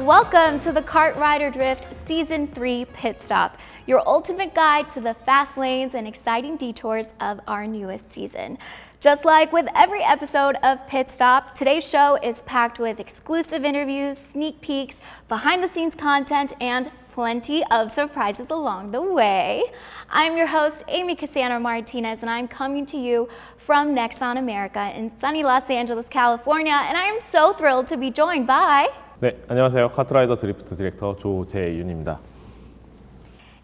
Welcome to the KartRider Drift Season 3 Pit Stop, your ultimate guide to the fast lanes and exciting detours of our newest season. Just like with every episode of Pit Stop, today's show is packed with exclusive interviews, sneak peeks, behind-the-scenes content, and plenty of surprises along the way. I'm your host, Amy Cassandra Martinez, and I'm coming to you from Nexon America in sunny Los Angeles, California, and I am so thrilled to be joined by... 네, 안녕하세요. 카트라이더 드리프트 디렉터 조재윤입니다.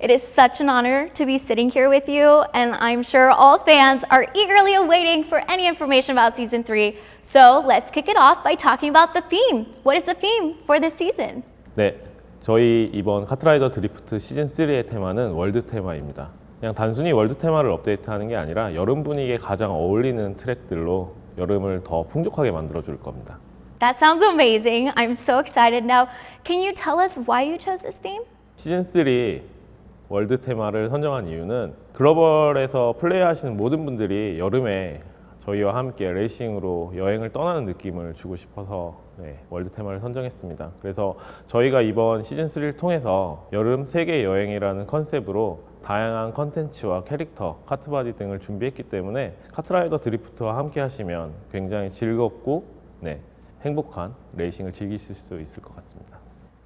It is such an honor to be sitting here with you, and I'm sure all fans are eagerly awaiting for any information about Season 3. So let's kick it off by talking about the theme. What is the theme for this season? 네, 저희 이번 카트라이더 드리프트 시즌 3의 테마는 월드 테마입니다. 그냥 단순히 월드 테마를 업데이트하는 게 아니라 여름 분위기에 가장 어울리는 트랙들로 여름을 더 풍족하게 만들어줄 겁니다. That sounds amazing. I'm so excited. Now, can you tell us why you chose this theme? 시즌 3 월드 테마를 선정한 이유는 글로벌에서 플레이하시는 모든 분들이 여름에 저희와 함께 레이싱으로 여행을 떠나는 느낌을 주고 싶어서 월드 테마를 선정했습니다. 그래서 저희가 이번 시즌 3를 통해서 여름 세계 여행이라는 컨셉으로 다양한 컨텐츠와 캐릭터, 카트바디 등을 준비했기 때문에 카트라이더 드리프트와 함께 하시면 굉장히 즐겁고 행복한 레이싱을 즐기실 수 있을 것 같습니다.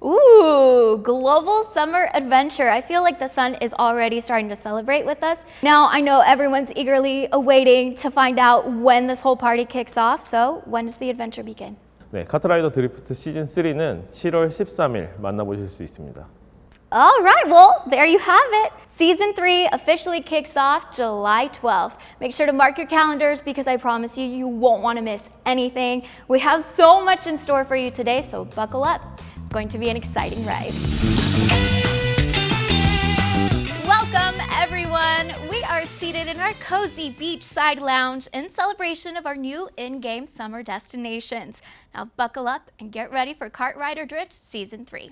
Ooh, global summer adventure. I feel like the sun is already starting to celebrate with us. Now, I know everyone's eagerly awaiting to find out when this whole party kicks off. So, when does the adventure begin? 네, 카트라이더 드리프트 시즌 3는 7월 13일 만나보실 수 있습니다. All right, well, there you have it. Season 3 officially kicks off July 12th. Make sure to mark your calendars because I promise you, you won't want to miss anything. We have so much in store for you today, so buckle up. It's going to be an exciting ride. Welcome, everyone. We are seated in our cozy beachside lounge in celebration of our new in-game summer destinations. Now buckle up and get ready for KartRider Drift Season 3.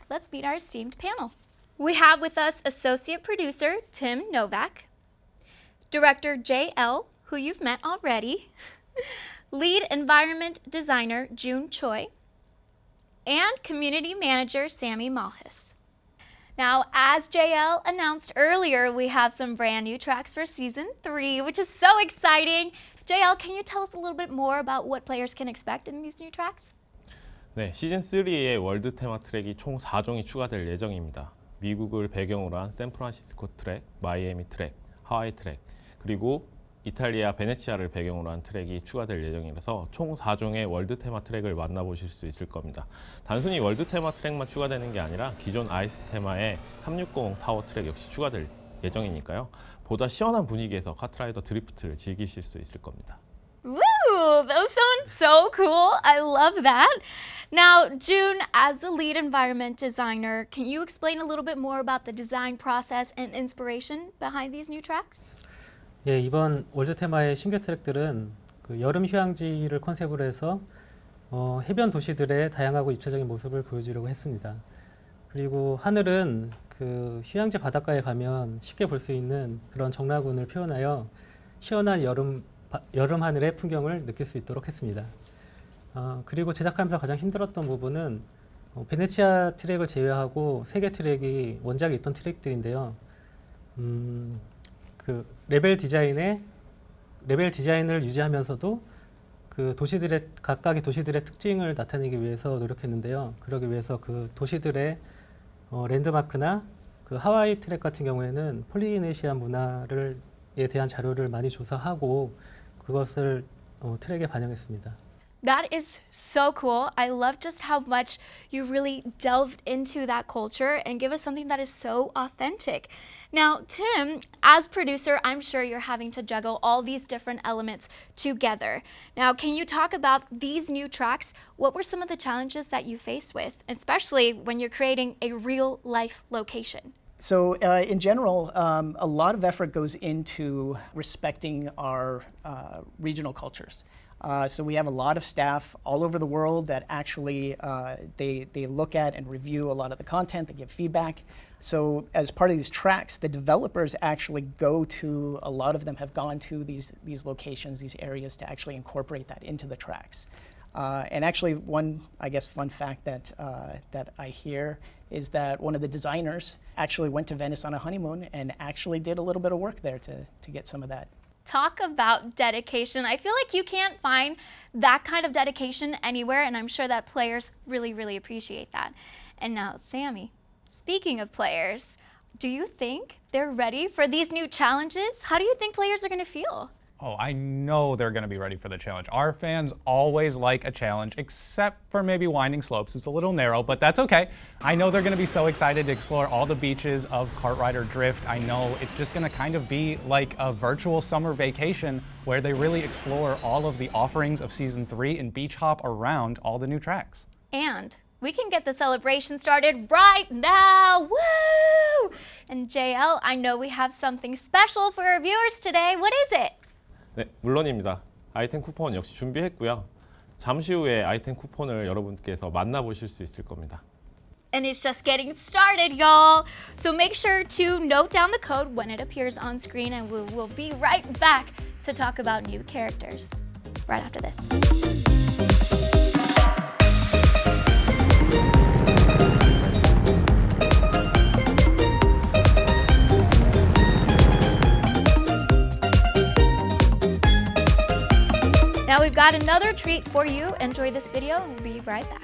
Let's meet our esteemed panel. We have with us Associate Producer Tim Novak, Director JL, who you've met already, Lead Environment Designer June Choi, and Community Manager Sammy Malhis. Now, as JL announced earlier, we have some brand new tracks for Season 3, which is so exciting. JL, can you tell us a little bit more about what players can expect in these new tracks? 네, 시즌 3의 월드 테마 트랙이 총 4종이 추가될 예정입니다. 미국을 배경으로 한 샌프란시스코 트랙, 마이애미 트랙, 하와이 트랙, 그리고 이탈리아 베네치아를 배경으로 한 트랙이 추가될 예정이라서 총 4종의 월드 테마 트랙을 만나보실 수 있을 겁니다. 단순히 월드 테마 트랙만 추가되는 게 아니라 기존 아이스 테마의 360 타워 트랙 역시 추가될 예정이니까요. 보다 시원한 분위기에서 카트라이더 드리프트를 즐기실 수 있을 겁니다. Woo! Those sound so cool. I love that. Now, June, as the lead environment designer, can you explain a little bit more about the design process and inspiration behind these new tracks? 예, 이번 월드 테마의 신규 트랙들은 그 여름 휴양지를 컨셉으로 해서 해변 도시들의 다양하고 입체적인 모습을 보여주려고 했습니다. 그리고 하늘은 그 휴양지 바닷가에 가면 쉽게 볼 수 있는 그런 정라군을 표현하여 시원한 여름 하늘의 풍경을 느낄 수 있도록 했습니다. 그리고 제작하면서 가장 힘들었던 부분은 베네치아 트랙을 제외하고 3개 트랙이 원작에 있던 트랙들인데요. 그 레벨 디자인을 유지하면서도 그 각각의 도시들의 특징을 나타내기 위해서 노력했는데요. 그러기 위해서 그 도시들의 랜드마크나 그 하와이 트랙 같은 경우에는 폴리네시아 문화에 대한 자료를 많이 조사하고 그것을 트랙에 반영했습니다. That is so cool. I love just how much you really delved into that culture and give us something that is so authentic. Now, Tim, as producer, I'm sure you're having to juggle all these different elements together. Now, can you talk about these new tracks? What were some of the challenges that you faced with, especially when you're creating a real-life location? So in general, a lot of effort goes into respecting our regional cultures. So we have a lot of staff all over the world that actually they look at and review a lot of the content, they give feedback. So as part of these tracks, the developers actually go to, a lot of them have gone to these locations, these areas to actually incorporate that into the tracks. And actually, one, I guess, fun fact that I hear is that one of the designers actually went to Venice on a honeymoon and actually did a little bit of work there to get some of that. Talk about dedication. I feel like you can't find that kind of dedication anywhere, and I'm sure that players really, really appreciate that. And now, Sammy, speaking of players, do you think they're ready for these new challenges? How do you think players are going to feel? Oh, I know they're going to be ready for the challenge. Our fans always like a challenge, except for maybe Winding Slopes. It's a little narrow, but that's okay. I know they're going to be so excited to explore all the beaches of KartRider Drift. I know it's just going to kind of be like a virtual summer vacation where they really explore all of the offerings of Season 3 and beach hop around all the new tracks. And we can get the celebration started right now. Woo! And JL, I know we have something special for our viewers today. What is it? 네, 물론입니다. 아이템 쿠폰 역시 준비했고요. 잠시 후에 아이템 쿠폰을 여러분께서 만나보실 수 있을 겁니다. And it's just getting started, y'all. So make sure to note down the code when it appears on screen, and we'll be right back to talk about new characters right after this. Now we've got another treat for you. Enjoy this video and we'll be right back.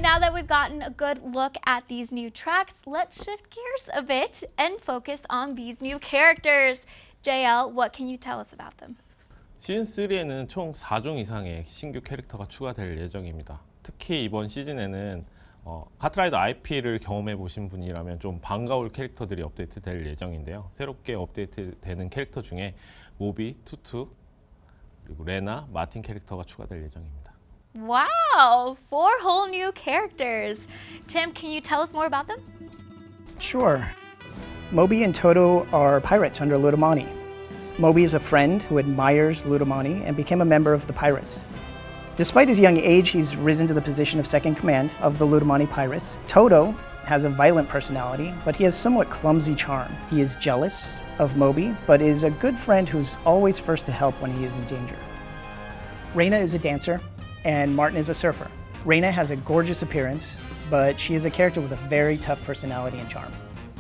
Now that we've gotten a good look at these new tracks, let's shift gears a bit and focus on these new characters. JL, what can you tell us about them? 시즌 3에는 총 4종 이상의 신규 캐릭터가 추가될 예정입니다. 특히 이번 시즌에는 카트라이더 IP를 경험해 보신 분이라면 좀 반가울 캐릭터들이 업데이트될 예정인데요. 새롭게 업데이트되는 캐릭터 중에 모비, 투투, 그리고 레나, 마틴 캐릭터가 추가될 예정입니다. Wow, 4 whole new characters. Tim, can you tell us more about them? Sure. Moby and Toto are pirates under Ludomani. Moby is a friend who admires Ludomani and became a member of the pirates. Despite his young age, he's risen to the position of second command of the Ludomani pirates. Toto has a violent personality, but he has somewhat clumsy charm. He is jealous of Moby, but is a good friend who's always first to help when he is in danger. Reina is a dancer, and Martin is a surfer. Reina has a gorgeous appearance, but she is a character with a very tough personality and charm.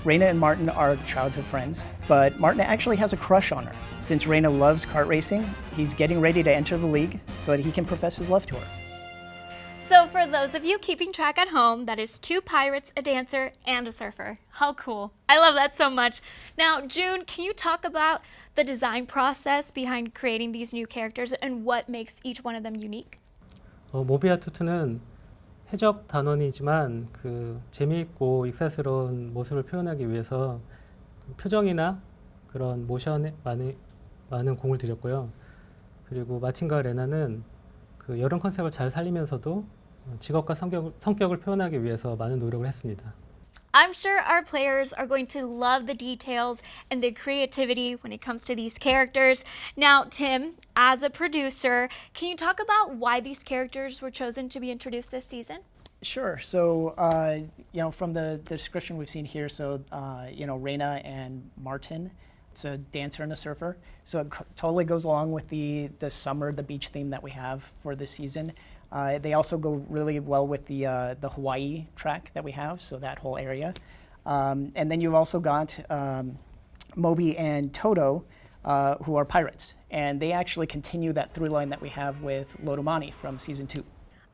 Reina and Martin are childhood friends, but Martin actually has a crush on her. Since Reina loves kart racing, he's getting ready to enter the league so that he can profess his love to her. So for those of you keeping track at home, that is 2 pirates, a dancer, and a surfer. How cool. I love that so much. Now, June, can you talk about the design process behind creating these new characters and what makes each one of them unique? 모비아 투투는 해적 단원이지만 그 재미있고 익살스러운 모습을 표현하기 위해서 표정이나 그런 모션에 많은 공을 들였고요. 그리고 마틴과 레나는 그 여름 컨셉을 잘 살리면서도 직업과 성격을 표현하기 위해서 많은 노력을 했습니다. I'm sure our players are going to love the details and the creativity when it comes to these characters. Now, Tim, as a producer, can you talk about why these characters were chosen to be introduced this season? Sure. So, from the description we've seen here, so, Reina and Martin, it's a dancer and a surfer. So it totally goes along with the summer, the beach theme that we have for this season. They also go really well with the Hawaii track that we have, so that whole area. And then you've also got Moby and Toto, who are pirates. And they actually continue that through line that we have with Lodomani from season 2.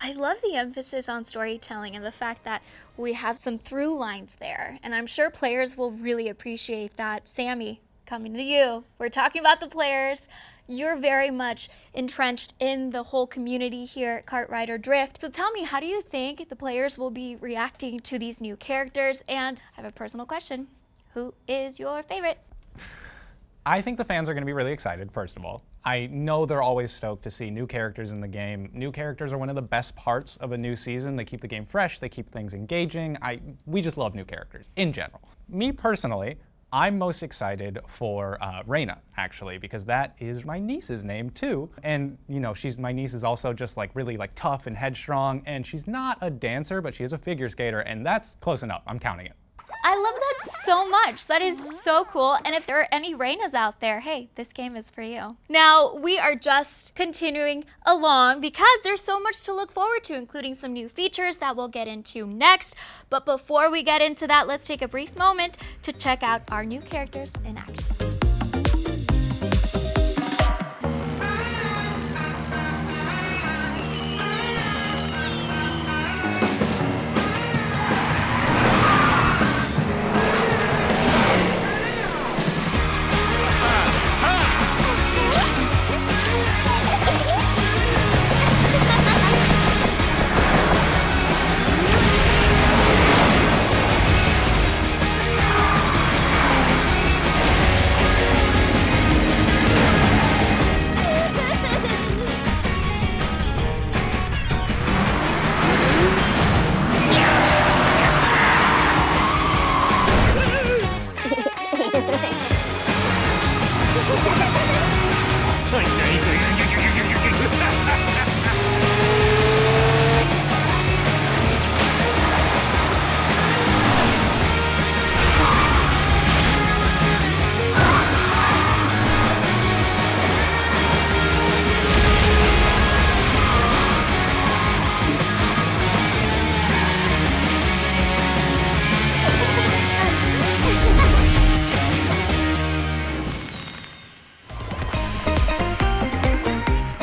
I love the emphasis on storytelling and the fact that we have some through lines there. And I'm sure players will really appreciate that. Sammy, coming to you. We're talking about the players. You're very much entrenched in the whole community here at KartRider Drift. So tell me, how do you think the players will be reacting to these new characters? And I have a personal question. Who is your favorite? I think the fans are going to be really excited, first of all. I know they're always stoked to see new characters in the game. New characters are one of the best parts of a new season. They keep the game fresh, they keep things engaging. We just love new characters in general. Me personally, I'm most excited for Reina, actually, because that is my niece's name too. And my niece is also just really tough and headstrong, and she's not a dancer, but she is a figure skater, and that's close enough. I'm counting it. I love that so much. That is so cool. And if there are any Reinas out there, hey, this game is for you. Now, we are just continuing along because there's so much to look forward to, including some new features that we'll get into next. But before we get into that, let's take a brief moment to check out our new characters in action.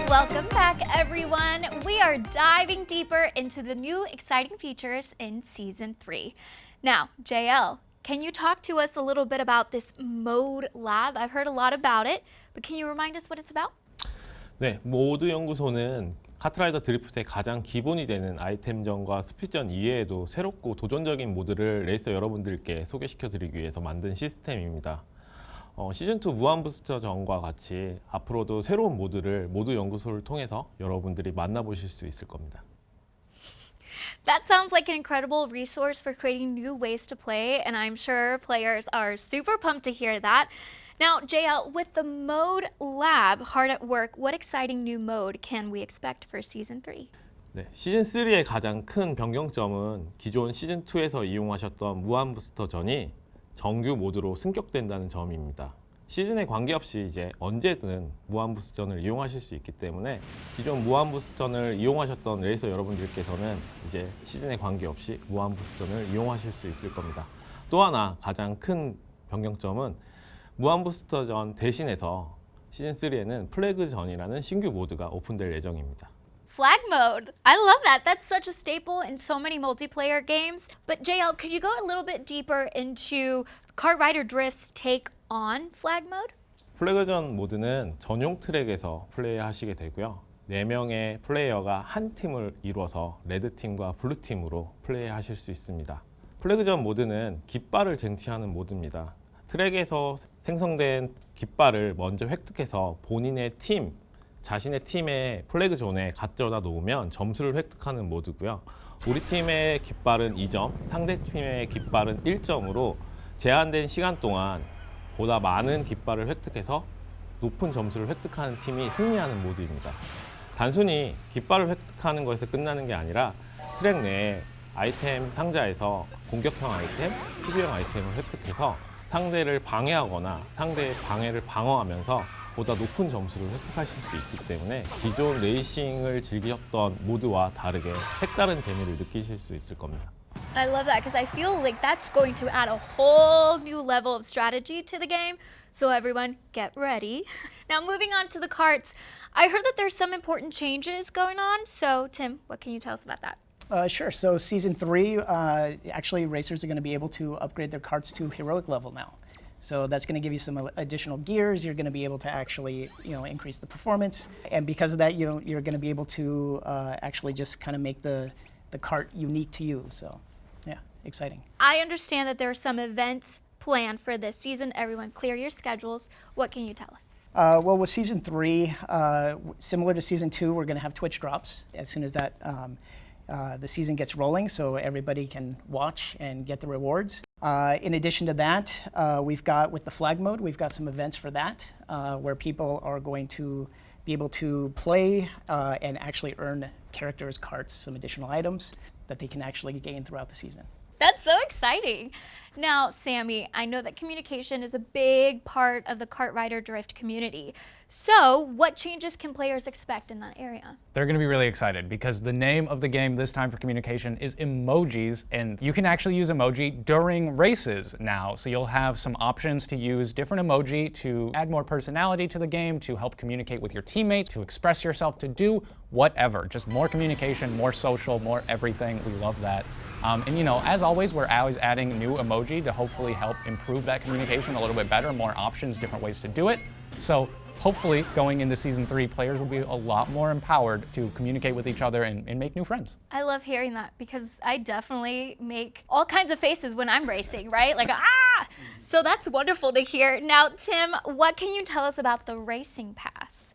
Welcome back, everyone. We are diving deeper into the new exciting features in Season 3. Now, JL, can you talk to us a little bit about this Mode Lab? I've heard a lot about it, but can you remind us what it's about? 네, 모드 연구소는 카트라이더 드리프트의 가장 기본이 되는 아이템전과 스피드전 이외에도 새롭고 도전적인 모드를 레이서 여러분들께 소개시켜드리기 위해서 만든 시스템입니다. 시즌2 무한 부스터전과 같이 앞으로도 새로운 모드를 모드 연구소를 통해서 여러분들이 만나보실 수 있을 겁니다. That sounds like an incredible resource for creating new ways to play, and I'm sure players are super pumped to hear that. Now, JL, with the Mode Lab hard at work, what exciting new mode can we expect for Season 3? 네, 시즌3의 가장 큰 변경점은 기존 시즌2에서 이용하셨던 무한 부스터전이 정규 모드로 승격된다는 점입니다. 시즌에 관계없이 이제 언제든 무한 부스전을 이용하실 수 있기 때문에 기존 무한 부스전을 이용하셨던 레이서 여러분들께서는 이제 시즌에 관계없이 무한 부스전을 이용하실 수 있을 겁니다. 또 하나 가장 큰 변경점은 무한 부스터전 대신해서 시즌 3에는 플래그전이라는 신규 모드가 오픈될 예정입니다. Flag mode. I love that. That's such a staple in so many multiplayer games. But JL, could you go a little bit deeper into KartRider Drift's take on flag mode? 플래그전 모드는 전용 트랙에서 플레이하시게 되고요. 4명의 플레이어가 한 팀을 이루어서 레드팀과 블루팀으로 플레이하실 수 있습니다. 플래그전 모드는 깃발을 쟁취하는 모드입니다. 트랙에서 생성된 깃발을 먼저 획득해서 본인의 팀, 자신의 팀의 플래그 존에 가져다 놓으면 점수를 획득하는 모드고요. 우리 팀의 깃발은 2점, 상대 팀의 깃발은 1점으로 제한된 시간 동안 보다 많은 깃발을 획득해서 높은 점수를 획득하는 팀이 승리하는 모드입니다. 단순히 깃발을 획득하는 것에서 끝나는 게 아니라 트랙 내에 아이템 상자에서 공격형 아이템, 수비형 아이템을 획득해서 상대를 방해하거나 상대의 방해를 방어하면서 보다 높은 점수를 획득하실 수 있기 때문에 기존 레이싱을 즐기셨던 모드와 다르게 색다른 재미를 느끼실 수 있을 겁니다. I love that because I feel like that's going to add a whole new level of strategy to the game. So everyone, get ready. Now moving on to the carts, I heard that there's some important changes going on. So Tim, what can you tell us about that? Sure. So season 3, actually racers are going to be able to upgrade their carts to heroic level now. So that's going to give you some additional gears. You're going to be able to actually, increase the performance. And because of that, you're going to be able to actually just kind of make the cart unique to you. So, yeah, exciting. I understand that there are some events planned for this season. Everyone, clear your schedules. What can you tell us? Well, with season 3, similar to season 2, we're going to have Twitch drops as soon as that the season gets rolling, so everybody can watch and get the rewards. In addition to that, we've got, with the flag mode, we've got some events for that, where people are going to be able to play and actually earn characters, carts, some additional items that they can actually gain throughout the season. That's so exciting. Now, Sammy, I know that communication is a big part of the KartRider Drift community. So, what changes can players expect in that area? They're going to be really excited because the name of the game this time for communication is emojis, and you can actually use emoji during races now. So you'll have some options to use different emoji to add more personality to the game, to help communicate with your teammates, to express yourself, to do whatever. Just more communication, more social, more everything. We love that. And as always, we're always adding new emoji to hopefully help improve that communication a little bit better, more options, different ways to do it. So hopefully going into season 3, players will be a lot more empowered to communicate with each other and make new friends. I love hearing that because I definitely make all kinds of faces when I'm racing, right? Like, ah! So that's wonderful to hear. Now, Tim, what can you tell us about the Racing Pass?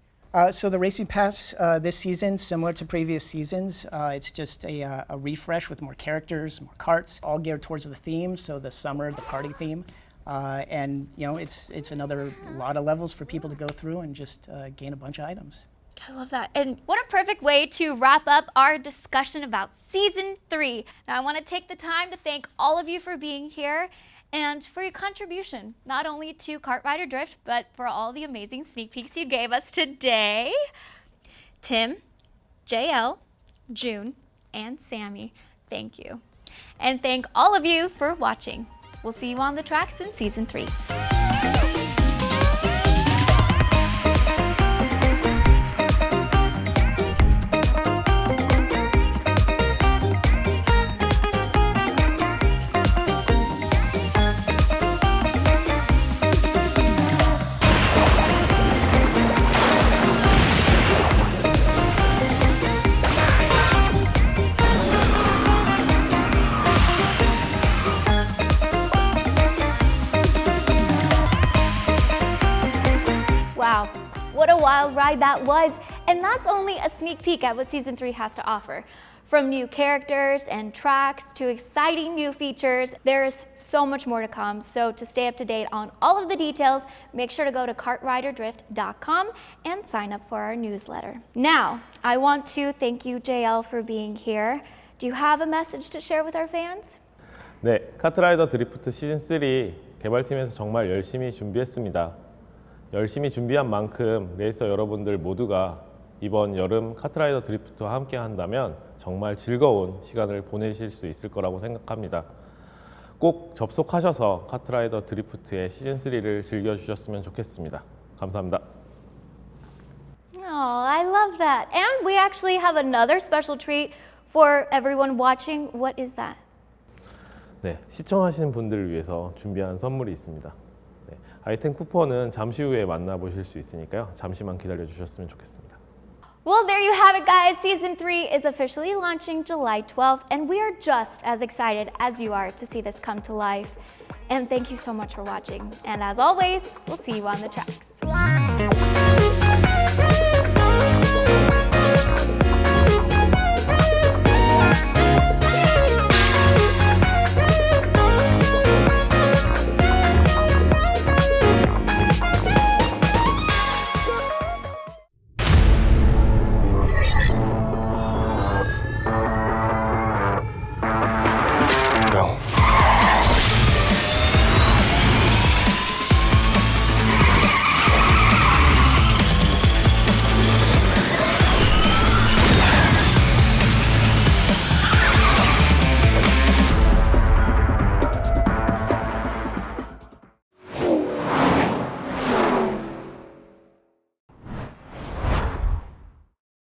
So the Racing Pass this season, similar to previous seasons, it's just a refresh with more characters, more carts, all geared towards the theme. So the summer, the party theme, and it's another lot of levels for people to go through and just gain a bunch of items. I love that. And what a perfect way to wrap up our discussion about Season 3. Now, I want to take the time to thank all of you for being here and for your contribution, not only to KartRider Drift, but for all the amazing sneak peeks you gave us today. Tim, JL, June, and Sammy, thank you. And thank all of you for watching. We'll see you on the tracks in Season 3. Wow, what a wild ride that was. And that's only a sneak peek at what Season 3 has to offer. From new characters and tracks to exciting new features, there is so much more to come. So to stay up to date on all of the details, make sure to go to KartRiderDrift.com and sign up for our newsletter. Now, I want to thank you, JL, for being here. Do you have a message to share with our fans? 네, 카트라이더 드리프트 시즌 3 개발팀에서 정말 열심히 준비했습니다. 열심히 준비한 만큼 레이서 여러분들 모두가 이번 여름 카트라이더 드리프트와 함께 한다면 정말 즐거운 시간을 보내실 수 있을 거라고 생각합니다. 꼭 접속하셔서 카트라이더 드리프트의 시즌3를 즐겨주셨으면 좋겠습니다. 감사합니다. Oh, I love that. And we actually have another special treat for everyone watching. What is that? 네, 시청하시는 분들을 위해서 준비한 선물이 있습니다. 네, 아이템 쿠폰은 잠시 후에 만나보실 수 있으니까요. 잠시만 기다려 주셨으면 좋겠습니다. Well, there you have it, guys. Season 3 is officially launching July 12th, and we are just as excited as you are to see this come to life. And thank you so much for watching. And as always, we'll see you on the tracks.